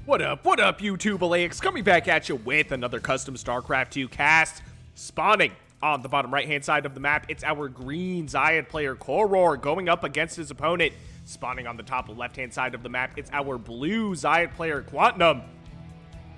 What up, YouTube Elleix? Coming back at you with another custom StarCraft 2 cast. Spawning on the bottom right-hand side of the map, it's our green Xayid player, Quoror, going up against his opponent. Spawning on the top left-hand side of the map, it's our blue Xayid player, Quantinum.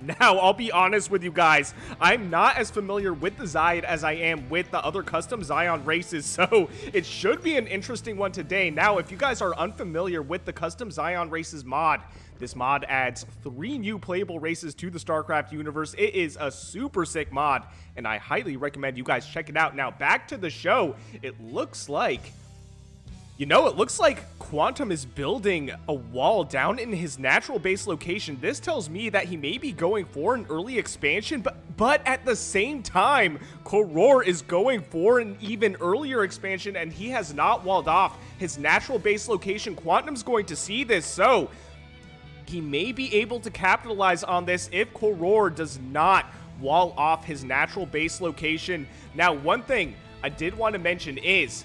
Now, I'll be honest with you guys, I'm not as familiar with the Xyid as I am with the other Custom Scion races, so it should be an interesting one today. Now, if you guys are unfamiliar with the Custom Scion Races mod, this mod adds 3 new playable races to the StarCraft universe. It is a super sick mod, and I highly recommend you guys check it out. Now, back to the show, it looks like Quantum is building a wall down in his natural base location. This tells me that he may be going for an early expansion, but at the same time, Quoror is going for an even earlier expansion, and he has not walled off his natural base location. Quantum's going to see this, so he may be able to capitalize on this if Quoror does not wall off his natural base location. Now, one thing I did want to mention is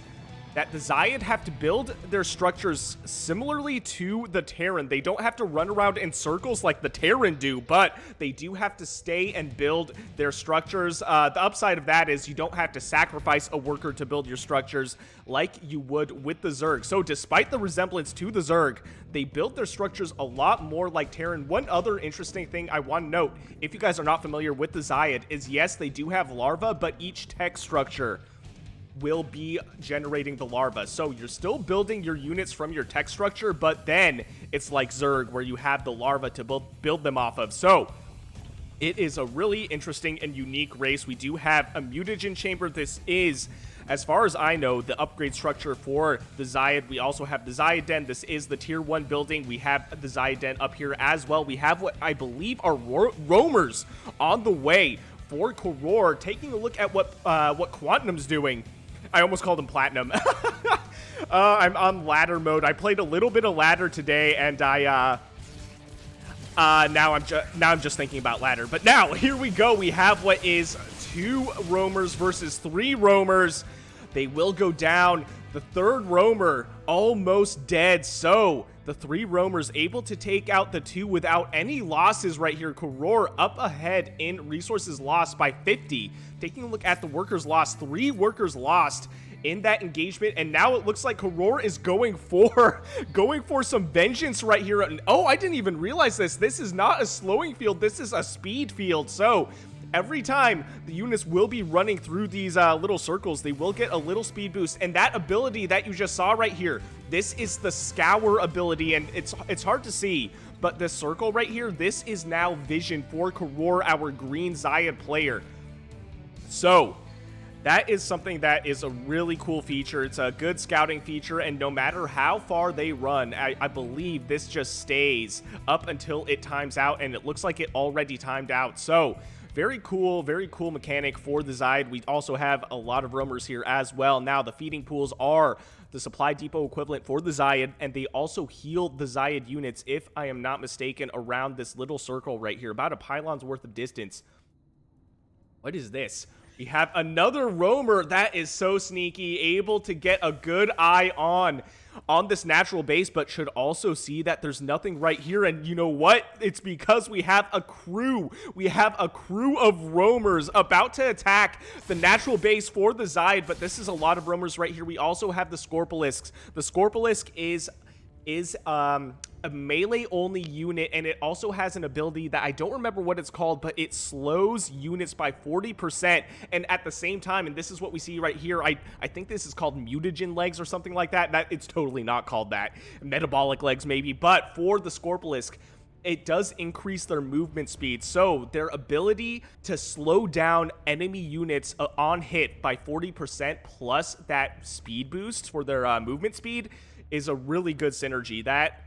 that the Xayid have to build their structures similarly to the Terran. They don't have to run around in circles like the Terran do, but they do have to stay and build their structures. The upside of that is you don't have to sacrifice a worker to build your structures like you would with the Zerg. So despite the resemblance to the Zerg, they build their structures a lot more like Terran. One other interesting thing I want to note, if you guys are not familiar with the Xayid, is yes, they do have larvae, but each tech structure will be generating the larva. So you're still building your units from your tech structure, but then it's like Zerg where you have the larva to build them off of. So it is a really interesting and unique race. We do have a mutagen chamber. This is, as far as I know, the upgrade structure for the Xayid. We also have the Xayid Den. This is the tier 1 building. We have the Xayid Den up here as well. We have what I believe are roamers on the way for Quoror. Taking a look at what Quantinum's doing. I almost called him Platinum. I'm on ladder mode. I played a little bit of ladder today, and now I'm just thinking about ladder. But now here we go. We have what is 2 roamers versus 3 roamers. They will go down. The 3rd roamer almost dead. So the 3 roamers able to take out the 2 without any losses right here. Quoror up ahead in resources lost by 50. Taking a look at the workers lost, 3 workers lost in that engagement, and now it looks like Quoror is going for some vengeance right here. And oh, I didn't even realize this. This is not a slowing field. This is a speed field. So every time the units will be running through these little circles, they will get a little speed boost. And that ability that you just saw right here, this is the Scour ability, and it's hard to see, but this circle right here, this is now vision for Quoror, our green Xayid player. So that is something that is a really cool feature. It's a good scouting feature, and no matter how far they run, I believe this just stays up until it times out, and it looks like it already timed out. So very cool mechanic for the Xayid. We also have a lot of roamers here as well. Now, the feeding pools are the supply depot equivalent for the Xayid, and they also heal the Xayid units, if I am not mistaken, around this little circle right here, about a pylon's worth of distance. What is this? We have another roamer that is so sneaky, able to get a good eye on this natural base, but should also see that there's nothing right here. And you know what? It's because we have a crew. We have a crew of roamers about to attack the natural base for the Xayid, but this is a lot of roamers right here. We also have the Scorpilisks. The Scorpilisk is a melee-only unit, and it also has an ability that I don't remember what it's called, but it slows units by 40%, and at the same time, and this is what we see right here, I think this is called mutagen legs or something like that. It's totally not called that. Metabolic legs maybe, but for the Scorpilisk, it does increase their movement speed, so their ability to slow down enemy units on hit by 40% plus that speed boost for their movement speed is a really good synergy. That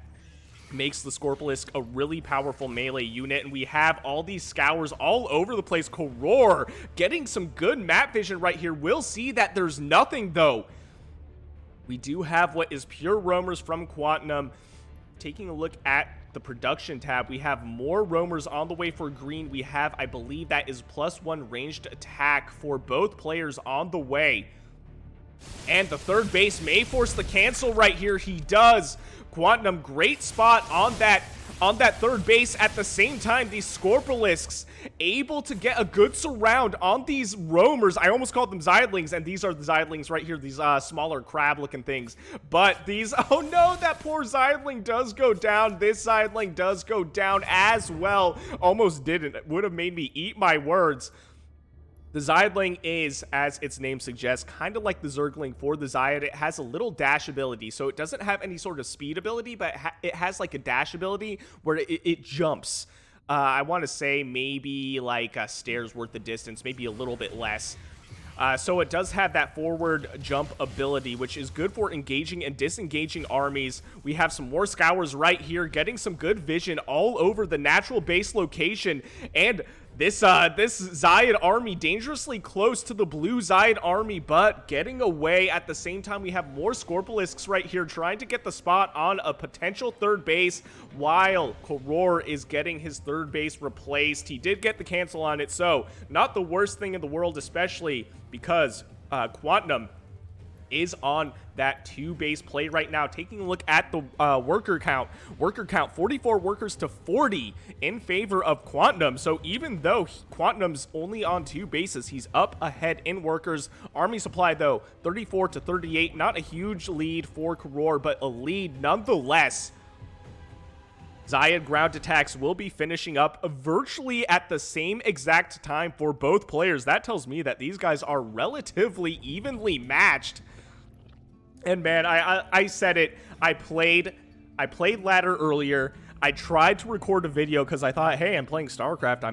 makes the Scorpilisk a really powerful melee unit, and we have all these scours all over the place. Quoror getting some good map vision right here. We'll see that there's nothing, though. We do have what is pure roamers from Quantinum. Taking a look at the production tab, we have more roamers on the way for green. We have, I believe that is +1 ranged attack for both players on the way. And the third base may force the cancel right here. He does. Quantinum, great spot on that third base. At the same time, these Scorpilisks able to get a good surround on these roamers. I almost called them Xyidlings, and these are the Xyidlings right here, these smaller crab-looking things. But these, oh no, that poor Xyidling does go down. This Xyidling does go down as well. Almost didn't. It would have made me eat my words. The Xyidling is, as its name suggests, kind of like the Zergling for the Xyid. It has a little dash ability, so it doesn't have any sort of speed ability, but it has like a dash ability where it jumps. I want to say maybe like a stair's worth of distance, maybe a little bit less. So it does have that forward jump ability, which is good for engaging and disengaging armies. We have some War Scours right here, getting some good vision all over the natural base location, and this Xyid army dangerously close to the blue Xyid army, but getting away. At the same time, we have more Scorpilisks right here trying to get the spot on a potential third base, while Quoror is getting his third base replaced. He did get the cancel on it, so not the worst thing in the world, especially because Quantinum is on that 2-base play right now. Taking a look at the worker count, 44 workers to 40 in favor of Quantinum. So even though Quantinum's only on 2 bases, he's up ahead in workers. Army supply though, 34 to 38. Not a huge lead for Quoror, but a lead nonetheless. Xayid ground attacks will be finishing up virtually at the same exact time for both players. That tells me that these guys are relatively evenly matched. And man, I said it. I played ladder earlier. I tried to record a video because I thought, hey, I'm playing StarCraft.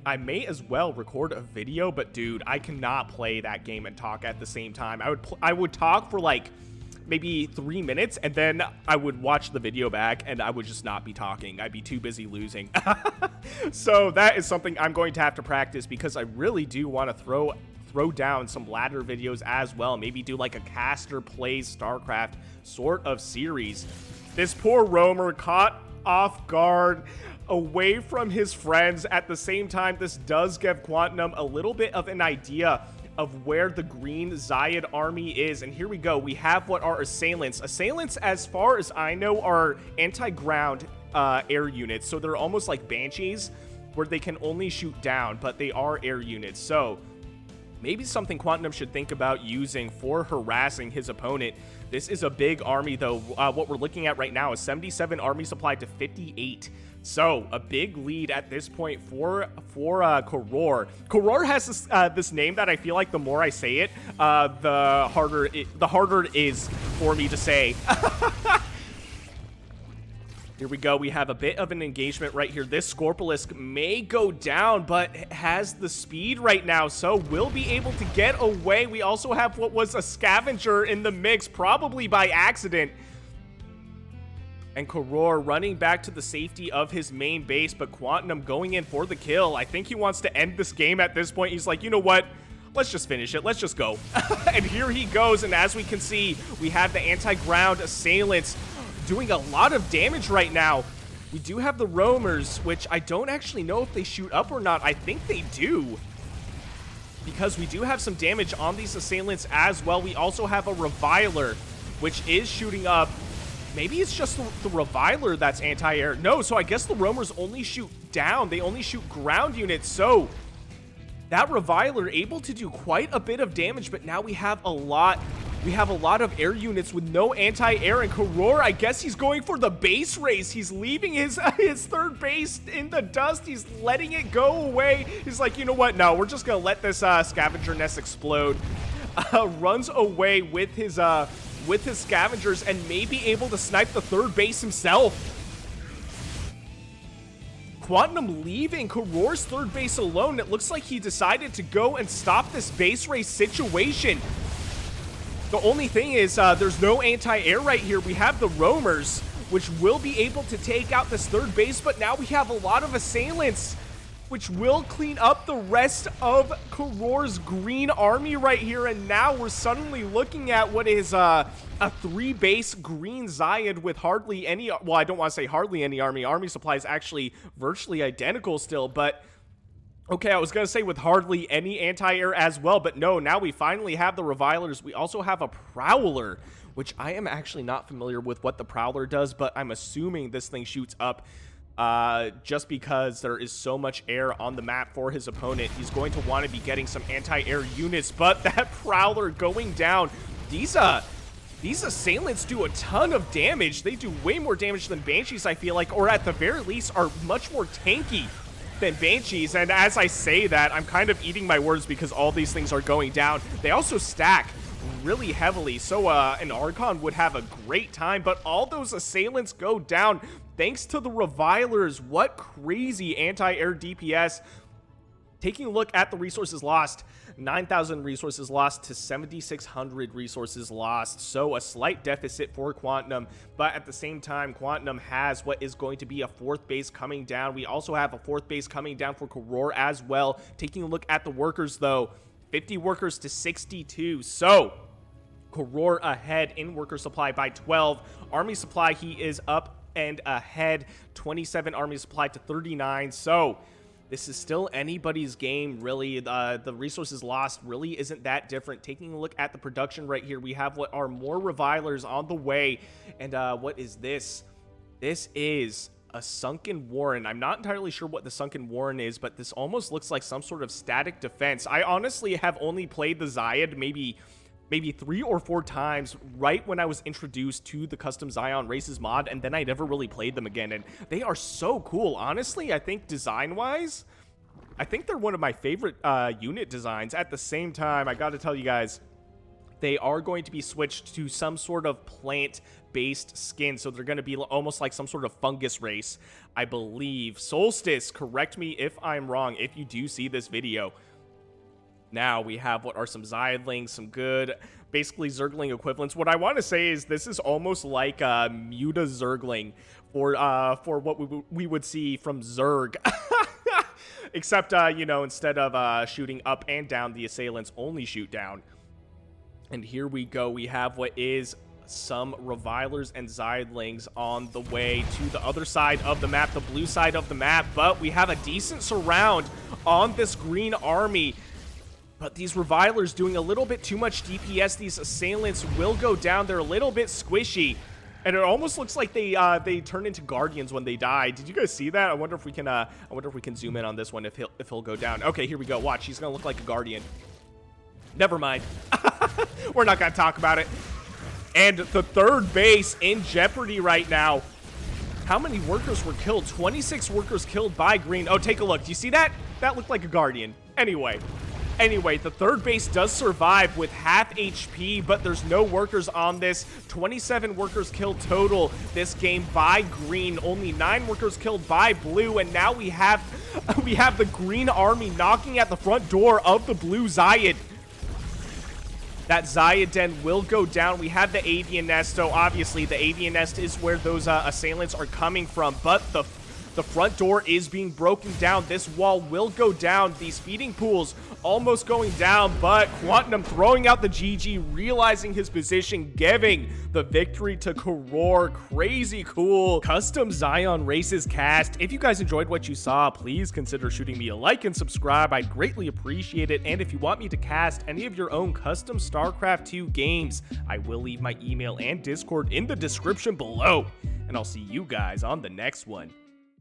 I may as well record a video. But dude, I cannot play that game and talk at the same time. I would talk for like maybe 3 minutes, and then I would watch the video back, and I would just not be talking. I'd be too busy losing. So that is something I'm going to have to practice, because I really do want to throw down some ladder videos as well. Maybe do like a caster plays StarCraft sort of series. This poor roamer caught off guard, away from his friends. At the same time, this does give Quantinum a little bit of an idea of where the green Xyid army is. And here we go. We have what are assailants. Assailants, as far as I know, are anti-ground air units. So they're almost like banshees, where they can only shoot down, but they are air units. So maybe something Quantinum should think about using for harassing his opponent. This is a big army, though. What we're looking at right now is 77 army supply to 58. So a big lead at this point for Quoror. Quoror has this name that I feel like the more I say it, the harder it is for me to say. Here we go. We have a bit of an engagement right here. This Scorpilisk may go down, but has the speed right now, so will be able to get away. We also have what was a scavenger in the mix, probably by accident. And Quoror running back to the safety of his main base, but Quantinum going in for the kill. I think he wants to end this game at this point. He's like, you know what? Let's just finish it. Let's just go. And here he goes, and as we can see, we have the anti-ground assailants doing a lot of damage right now. We do have the roamers, which I don't actually know if they shoot up or not. I think they do, because we do have some damage on these assailants as well. We also have a reviler, which is shooting up. Maybe it's just the reviler that's anti-air. No, so I guess the roamers only shoot down. They only shoot ground units. So that reviler able to do quite a bit of damage, but now we have a lot of air units with no anti-air. And Quoror, I guess he's going for the base race. He's leaving his third base in the dust. He's letting it go away. He's like, you know what? No, we're just gonna let this scavenger nest explode. Runs away with his scavengers and may be able to snipe the third base himself. Quantinum leaving Quoror's third base alone. It looks like he decided to go and stop this base race situation. The only thing is there's no anti-air right here. We have the roamers, which will be able to take out this third base, but now we have a lot of assailants, which will clean up the rest of Quoror's green army right here. And now we're suddenly looking at what is a 3-base green Xyid with hardly any, well, I don't want to say hardly any army. Army supply is actually virtually identical still, but Okay, I was going to say with hardly any anti-air as well, but no, now we finally have the Revilers. We also have a Prowler, which I am actually not familiar with what the Prowler does, but I'm assuming this thing shoots up just because there is so much air on the map for his opponent. He's going to want to be getting some anti-air units, but that Prowler going down, these assailants do a ton of damage. They do way more damage than Banshees, I feel like, or at the very least are much more tanky than Banshees. And as I say that, I'm kind of eating my words because all these things are going down. They also stack really heavily, so an Archon would have a great time, but all those assailants go down thanks to the Revilers. What crazy anti-air DPS. Taking a look at the resources lost, 9,000 resources lost to 7,600 resources lost. So a slight deficit for Quantinum, but at the same time, Quantinum has what is going to be a 4th base coming down. We also have a 4th base coming down for Quoror as well. Taking a look at the workers though, 50 workers to 62. So Quoror ahead in worker supply by 12. Army supply, he is up and ahead, 27 army supply to 39. So this is still anybody's game, really. The resources lost really isn't that different. Taking a look at the production right here, we have what are more Revilers on the way. And what is this? This is a Sunken Warren. I'm not entirely sure what the Sunken Warren is, but this almost looks like some sort of static defense. I honestly have only played the Xyid maybe 3 or 4 times right when I was introduced to the Custom Scion Races Mod, and then I never really played them again, and they are so cool. Honestly, I think design-wise, I think they're one of my favorite unit designs. At the same time, I gotta tell you guys, they are going to be switched to some sort of plant-based skin, so they're going to be almost like some sort of fungus race, I believe. Solstice, correct me if I'm wrong, if you do see this video. Now we have what are some Xyidlings, some good, basically Zergling equivalents. What I want to say is this is almost like a Muta Zergling for what we would see from Zerg. Except, you know, instead of shooting up and down, the assailants only shoot down. And here we go. We have what is some Revilers and Xyidlings on the way to the other side of the map, the blue side of the map. But we have a decent surround on this green army. But these Revilers doing a little bit too much DPS. These assailants will go down. They're a little bit squishy. And it almost looks like they turn into Guardians when they die. Did you guys see that? I wonder if we can zoom in on this one if he'll go down. Okay, here we go. Watch, he's gonna look like a Guardian. Never mind. We're not gonna talk about it. And the 3rd base in jeopardy right now. How many workers were killed? 26 workers killed by green. Oh, take a look. Do you see that? That looked like a Guardian. Anyway, the 3rd base does survive with half HP, but there's no workers on this. 27 workers killed total this game by green. Only 9 workers killed by blue, and now we have the green army knocking at the front door of the blue Xyid. That Xayid den will go down. We have the avian nest, so obviously the avian nest is where those assailants are coming from, but the front door is being broken down. This wall will go down. These feeding pools almost going down, but Quantinum throwing out the GG, realizing his position, giving the victory to Quoror. Crazy cool Custom Scion Races cast. If you guys enjoyed what you saw, please consider shooting me a like and subscribe. I'd greatly appreciate it. And if you want me to cast any of your own custom StarCraft 2 games, I will leave my email and Discord in the description below. And I'll see you guys on the next one.